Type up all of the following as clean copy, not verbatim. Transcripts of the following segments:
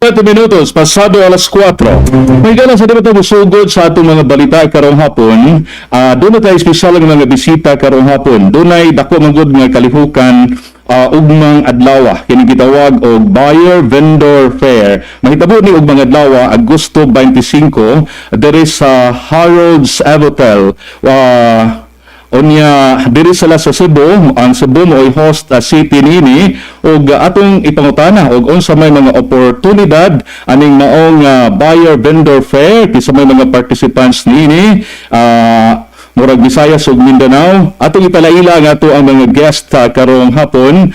30 minutos, pasado alas 4. May gala sa dapat musugod sa atong mga balita karong hapon. Doon na tayo espesyal ng mga bisita karong hapon. Doon ay dako magod nga kalihukan ugmang adlaw. Kini gitawag og Buyer Vendor Fair. Mahitabo ni ugmang adlaw Agosto 25 diri sa Harold's Hotel. Onya diri sala sa Cebu, ang Cebu mo'y host city nini ug atong ipangutana og unsa may mga oportunidad aning maong buyer vendor fair kisa may mga participants nini murag Visayas ug Mindanao. Atong ipalaila nga ato ang mga guest karong hapon.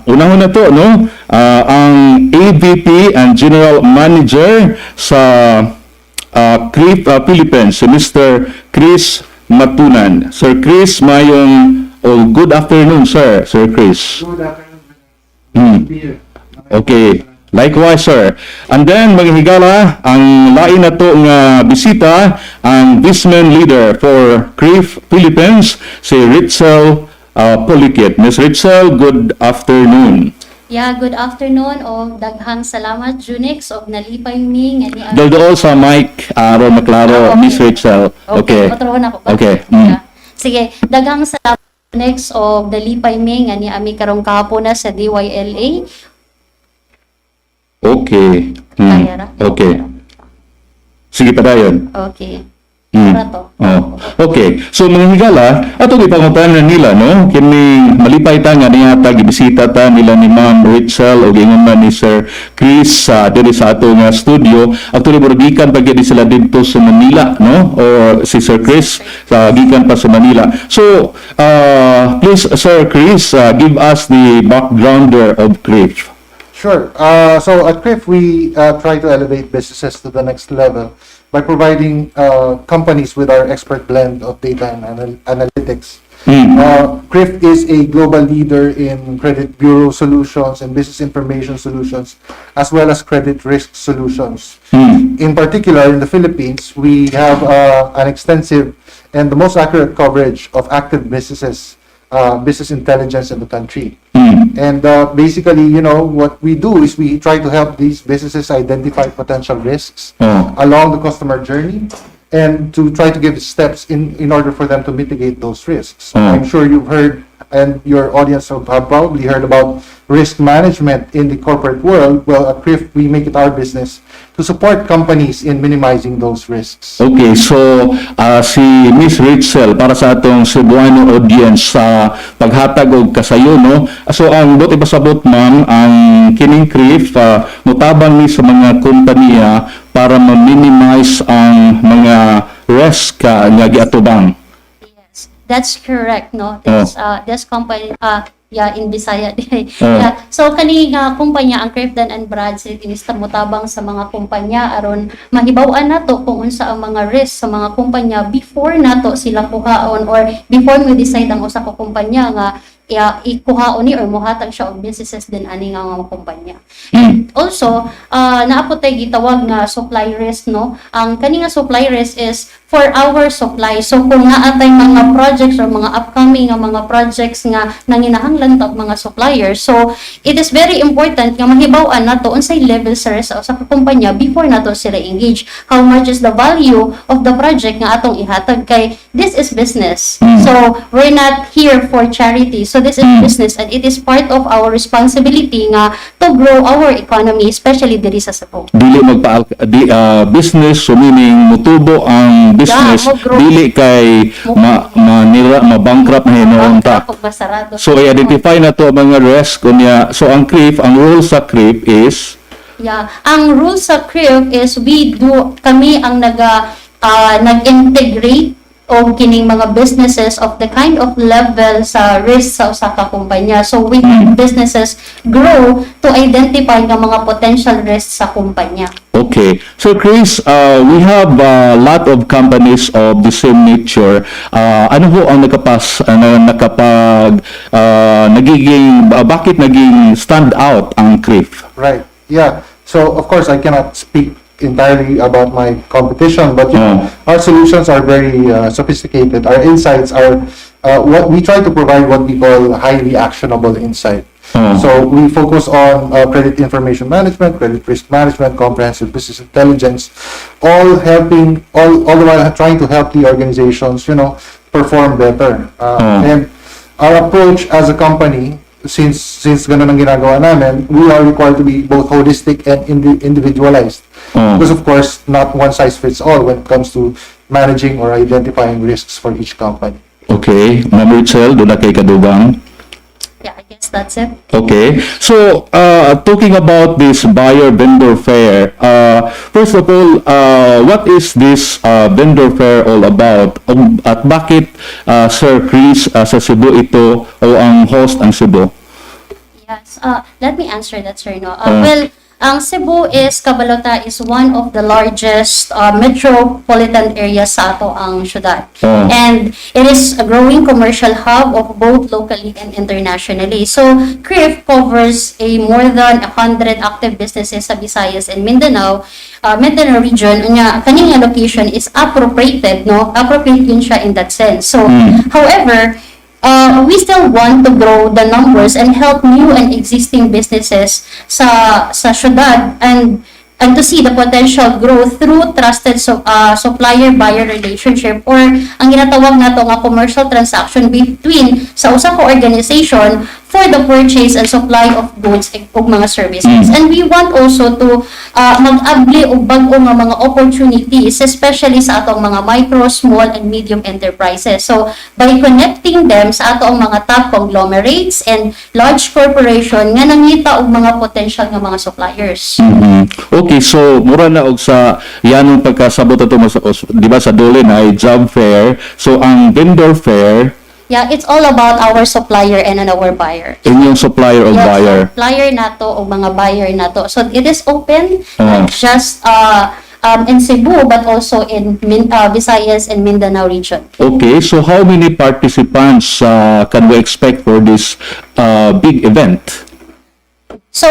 Unahon na to no, ang AVP and General Manager sa CRIF Philippines, si Mr. Cris Matunan. Sir Cris, good afternoon, sir. Sir Cris. Good afternoon. Okay. Likewise, sir. And then, mga higala, ang lain na to nga bisita, ang VISMIN leader for CRIF Philippines, si Retchel Poliquit. Ms. Retchel, good afternoon. Yeah, good afternoon o daghang salamat Jhunnex og nalipay mi nga ni Dool sa mic aron maklaro, Ms. Retchel. Okay. Patroon ako. Okay. Yeah. Sige, daghang salamat Jhunnex og nalipay mi nga ni ami karong kahapon na sa DYLA. Okay. Kaya ra? Okay. Sige pa dayon. Okay. Mm. Para to. Oh. Okay. So mga higala, ato gipangutanan nila no, kini malipay ta nga niya ta gibisita ta nila ni Ma'am Retchel og ingon man ni Sir Cris diri sa ato nga studio. Actually gikan pa gyud sila didto sa Manila no, o si Sir Cris gikan pa sa Manila. So please Sir Cris, give us the backgrounder of CRIF. Sure. So at CRIF, we try to elevate businesses to the next level by providing companies with our expert blend of data and analytics. CRIF is a global leader in credit bureau solutions and business information solutions, as well as credit risk solutions. In particular, in the Philippines, we have an extensive and the most accurate coverage of active businesses, business intelligence in the country. And basically, you know, what we do is we try to help these businesses identify potential risks along the customer journey and to try to give steps in order for them to mitigate those risks. I'm sure you've heard, and your audience have probably heard about risk management in the corporate world. Well, at CRIF, we make it our business to support companies in minimizing those risks. Okay, so si Ms. Retchel para sa atong Cebuano audience sa paghatag og kasayo no. So ang buti pasabot ma'am ang kining CRIF mutabang ni sa mga kompanya para ma-minimize ang mga risk nga giatubang. Yes, that's correct no. This company in Bisaya. Yeah. So kani nga kumpanya ang CRIF and Bradstreet inista mutabang sa mga kumpanya aron mahibaw-an nato kung unsa ang mga risk sa mga kumpanya before nato sila kuhaon or before mo decide ang usa ka kumpanya nga ikuhaon ni or muhatag siya og businesses din ani nga mga kumpanya. And also naapotay gitawag nga supply risk no. Ang kani nga supply risk is for our supply. So kung naatay mga projects or mga upcoming nga mga projects nga nanginahanglan ta mga suppliers, so it is very important nga mahibaw-an nato unsay level sa risk sa kumpanya before nato sila engage. How much is the value of the project nga atong ihatag kay this is business. So we're not here for charity. So this is business and it is part of our responsibility nga to grow our economy, especially diri sa Cebu. Dili business, so meaning mutubo ang business, dili kay ma-bankrupt na hinuon ta. So i-identify na to mga risk kunya. So ang CRIF, ang rule sa CRIF is ang rule sa CRIF is kami ang nag-integrate o kining mga businesses of the kind of level sa risk sa usa ka kumpanya. So we help businesses grow to identify nga mga potential risks sa kumpanya. Okay. So Cris, we have a lot of companies of the same nature. Ano ho ang bakit naging stand out ang CRIF? Right. Yeah. So of course I cannot speak entirely about my competition, but you know, our solutions are very sophisticated. Our insights are what we try to provide what we call highly actionable insight. So we focus on credit information management, credit risk management, comprehensive business intelligence, all the while trying to help the organizations, perform better. And our approach as a company, since ganun ang ginagawa namin, we are required to be both holistic and individualized. Because of course, not one size fits all when it comes to managing or identifying risks for each company. Okay, Ma'am Retchel, doon na kay kadubang. Yeah, I guess that's it. Okay. So, talking about this buyer-vendor fair, first of all, what is this vendor fair all about? At bakit, Sir Cris, sa Cebu ito o ang host ang Cebu? Yes. Let me answer that, sir. No? Well, ang Cebu Cabalota is one of the largest metropolitan areas sa ato ang syudad. And it is a growing commercial hub of both locally and internationally. So, CRIF covers a more than 100 active businesses sa Visayas and Mindanao region. Kaning location is appropriated, no? Appropriate yun siya in that sense. So, however, we still want to grow the numbers and help new and existing businesses sa syudad and to see the potential growth through trusted supplier-buyer relationship or ang ginatawag nato nga commercial transaction between sa usa ka organization for the purchase and supply of goods ug mga services. And we want also to mag-abli og bag-o nga mga opportunities, especially sa atong mga micro, small, and medium enterprises. So, by connecting them sa atong mga top conglomerates and large corporation nga nangita og mga potential nga mga suppliers. Okay, so mura na og sa yanong pagkasabot ato di ba sa dole na ay job fair. So ang vendor fair, yeah, it's all about our supplier and our buyer. inyong supplier o buyer. Supplier nato o mga buyer nato. So it is open not just in Cebu but also in Visayas and Mindanao region. Okay, so how many participants can we expect for this big event? So,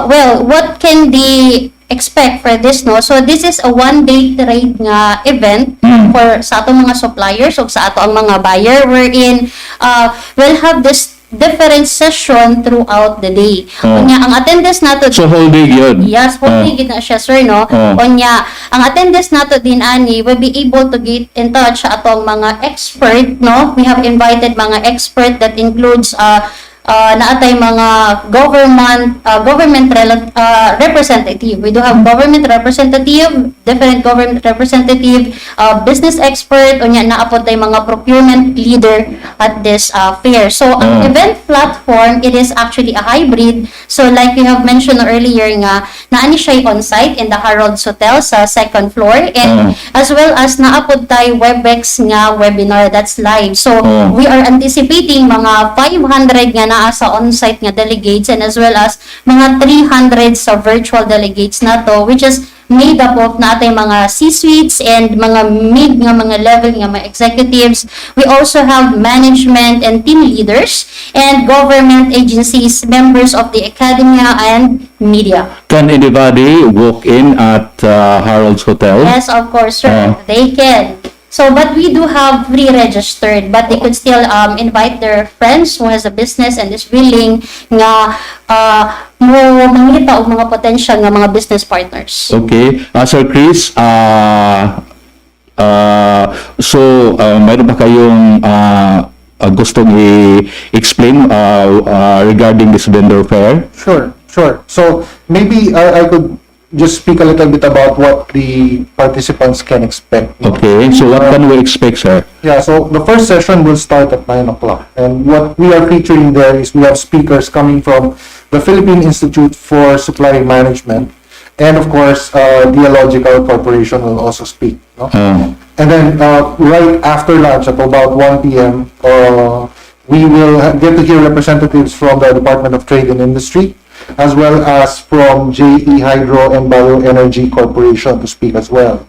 well, what can we expect for this, no? So, this is a one-day trade nga event for sa atong mga suppliers o sa ato ang mga buyer wherein we'll have this different session throughout the day. Kunya, ang attendance nato So whole day yun? Yes, whole day gid na siya, sir, no? Kunya, ang attendance nato din ani will be able to get in touch sa atong mga expert, no? We have invited mga expert that includes naatay mga government representative. We do have government representative, different government representative, business expert, unya naapod tay mga procurement leader at this fair. So, ang event platform, it is actually a hybrid. So, like we have mentioned earlier nga, naani siya on-site in the Harrods Hotel sa second floor and as well as naapod tay WebEx nga webinar that's live. So, we are anticipating mga 500 nga naa sa on-site nga delegates and as well as mga 300 sa virtual delegates nato, which is made up of natay mga C-suites and mga mid nga mga level nga mga executives. We also have management and team leaders and government agencies, members of the academia and media. Can anybody walk in at Harold's Hotel? Yes, of course, sir. They can. So, but we do have pre-registered, but they could still invite their friends who has a business and is willing nga mo mangita og mga potential nga mga business partners. Okay. Sir Cris, so mayroon ba kayong gustong i-explain regarding this vendor fair? Sure. So maybe I could just speak a little bit about what the participants can expect. Okay, so what can we expect, sir? Yeah, so the first session will start at 9 o'clock. And what we are featuring there is we have speakers coming from the Philippine Institute for Supply Management. And of course, DYLA Corporation will also speak. No? And then right after lunch at about 1 p.m., we will get to hear representatives from the Department of Trade and Industry, as well as from JE Hydro and Bioenergy Corporation to speak as well.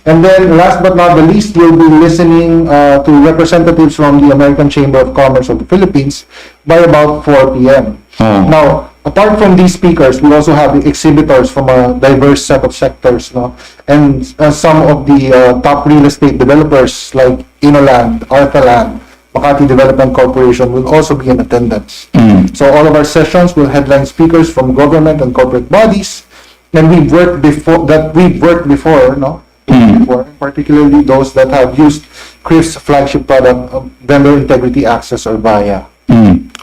And then, last but not the least, you'll be listening to representatives from the American Chamber of Commerce of the Philippines by about 4 p.m. Now, apart from these speakers, we also have the exhibitors from a diverse set of sectors, no? And some of the top real estate developers like Inoland, Arthaland, Makati Development Corporation will also be in attendance. So all of our sessions will headline speakers from government and corporate bodies, and we've worked before, no? Before, particularly those that have used CRIF's flagship product, Vendor Integrity Access, or VIA.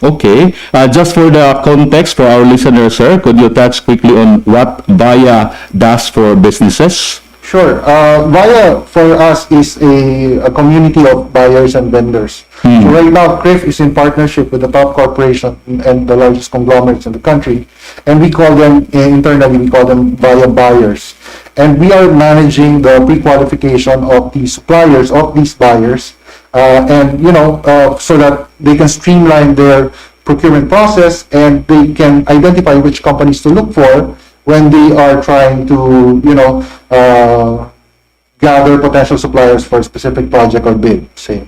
Okay. Just for the context for our listeners, sir, could you touch quickly on what VIA does for businesses? Sure. VIA for us is a community of buyers and vendors. So right now, CRIF is in partnership with the top corporation and the largest conglomerates in the country, and we call them, internally, we call them VIA buyers. And we are managing the pre-qualification of the suppliers of these buyers, and so that they can streamline their procurement process and they can identify which companies to look for when they are trying to, gather potential suppliers for a specific project or bid, say.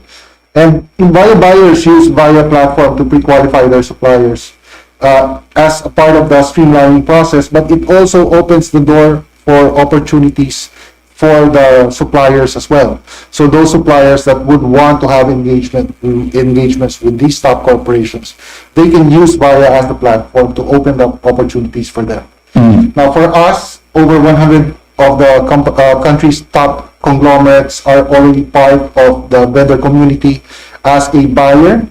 And VIA buyers use VIA platform to pre-qualify their suppliers as a part of the streamlining process, but it also opens the door for opportunities for the suppliers as well. So those suppliers that would want to have engagements with these top corporations, they can use VIA as the platform to open up opportunities for them. Now, for us, over 100 of the country's top conglomerates are already part of the vendor community as a buyer,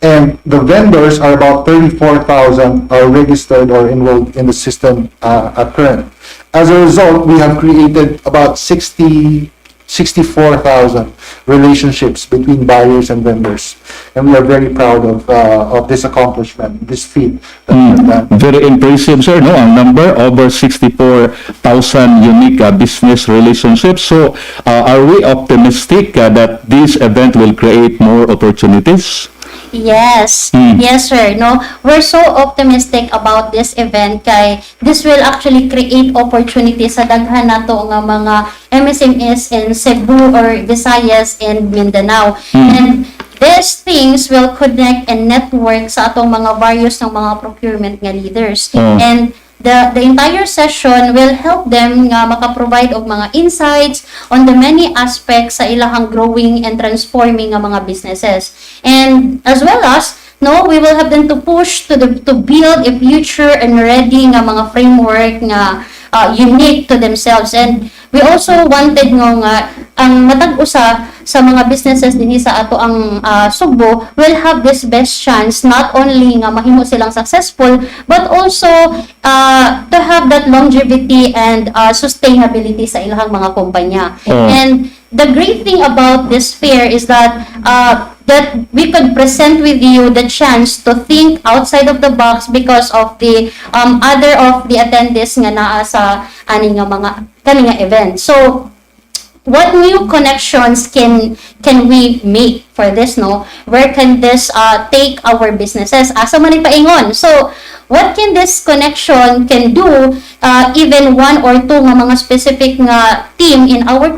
and the vendors are about 34,000 are registered or enrolled in the system at current. As a result, we have created about 64,000 relationships between buyers and vendors, and we are very proud of this accomplishment, this feat that we've done. Very impressive, sir, no? Ang number, over 64,000 unique business relationships. So, are we optimistic that this event will create more opportunities? Yes. Yes, sir. No, we're so optimistic about this event kay this will actually create opportunities sa daghan nato nga mga MSMEs in Cebu or Visayas and Mindanao. And these things will connect and network sa atong mga various ng mga procurement nga leaders. And the entire session will help them nga maka-provide og mga insights on the many aspects sa ilahang growing and transforming nga mga businesses. And as well as, we will have them to push to build a future and ready nga mga framework nga unique to themselves. And we also wanted nga ang matag-usa sa mga businesses dinhi sa ato ang Cebu will have this best chance not only nga mahimo silang successful but also to have that longevity and sustainability sa ilahang mga kumpanya. And the great thing about this fair is that we could present with you the chance to think outside of the box because of the other of the attendees nga naa sa ani nga mga kani nga event. So what new connections can we make for this, no? Where can this take our businesses? Asa man ipaingon. So what can this connection can do, even one or two nga mga specific nga team in our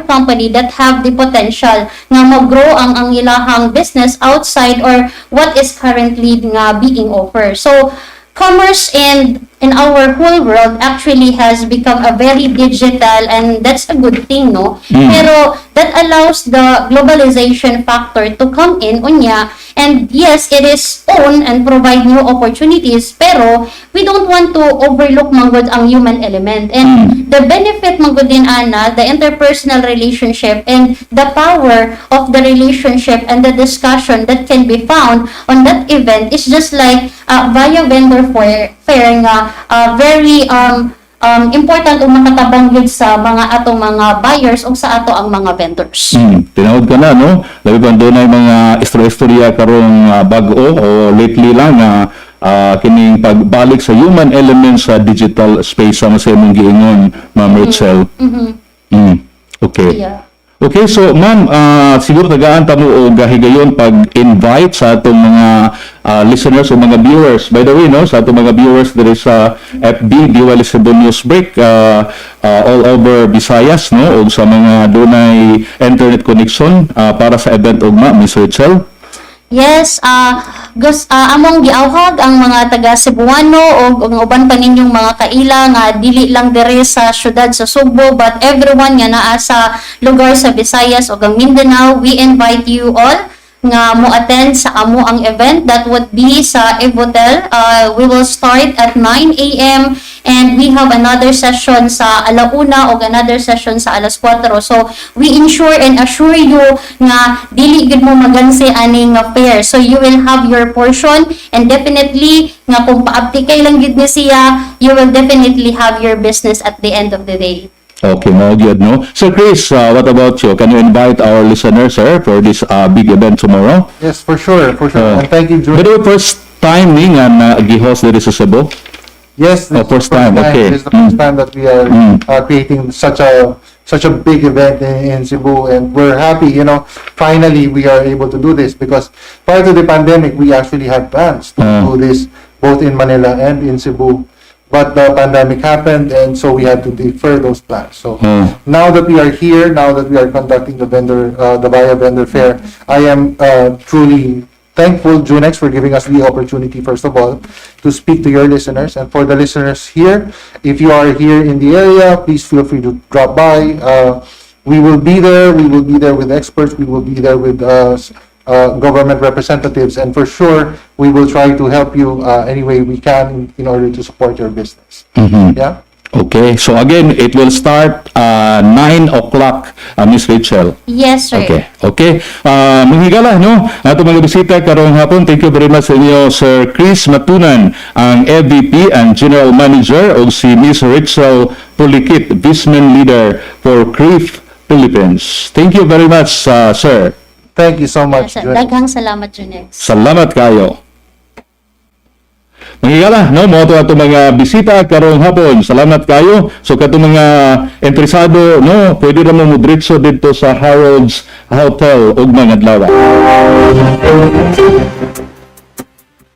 company that have the potential nga mag-grow ang ilahang business outside or what is currently nga being offered. So commerce in our whole world actually has become a very digital, and that's a good thing, no? Pero that allows the globalization factor to come in unya, and yes, it is own and provide new opportunities, pero we don't want to overlook manggod ang human element. And the benefit manggod din ana, the interpersonal relationship and the power of the relationship and the discussion that can be found on that event is just like via vendor fair nga very important o makatabang yun sa mga atong mga buyers o sa ato ang mga vendors. Tinawag ka na, no? Labi ba doon ay mga istorya karong bag-o o lately lang na kining pagbalik sa human elements sa digital space sa mong giingon, Ma'am Retchel. Okay. Yeah. Okay, so ma'am, siguro tagaan ta mo og gahigayon pag-invite sa atong mga listeners o mga viewers. By the way, no, sa atong mga viewers there is FB, DYLA Cebu Newsbreak, all over Visayas, no, o sa mga dunay internet connection para sa event ugma, Miss Retchel. Yes, among giawhag ang mga taga Cebuano o ang uban pa ninyong mga kaila nga dili lang diri sa syudad sa Cebu but everyone nga naa sa lugar sa Visayas o ang Mindanao, we invite you all nga mo attend sa amo ang event. That would be sa Evotel. We will start at 9 a.m. and we have another session sa alauna o another session sa alas 4. So we ensure and assure you nga dili gid mo magansi aning fair. So you will have your portion, and definitely nga kung pa-apply lang gid ni siya, you will definitely have your business at the end of the day. Okay, no, good, no? So, Cris, what about you? Can you invite our listeners, sir, for this big event tomorrow? Yes, for sure, for sure. And thank you, Jhunnex. But the first time ning nga gi-host diri sa Cebu? Yes, this is the first time, okay. This is the first time that we are creating such a big event in Cebu, and we're happy. Finally we are able to do this, because prior to the pandemic, we actually had plans to do this both in Manila and in Cebu. But the pandemic happened, and so we had to defer those plans. So now that we are here, now that we are conducting the VIA vendor fair, I am truly thankful, Jhunnex, for giving us the opportunity, first of all, to speak to your listeners. And for the listeners here, if you are here in the area, please feel free to drop by. We will be there. We will be there with experts. We will be there with government representatives, and for sure we will try to help you any way we can in order to support your business. Yeah. Okay, so again, it will start 9 o'clock, Miss Retchel. Yes, sir. Okay. Manghigala, no? Ato mga bisita karong hapon. Thank you very much sa inyo, Sir Cris Matunan, ang EVP and General Manager, o si Miss Retchel Poliquit, VISMIN Leader for CRIF Philippines. Thank you very much, sir. Thank you so much, Jhunnex. Daghang salamat, Jhunnex. Salamat kayo. Manghigala, no, mo ato mga bisita karong hapon. Salamat kayo. So kato mga interesado, no, pwede ra mo diretso dito sa Harold's Hotel ug mga adlaw.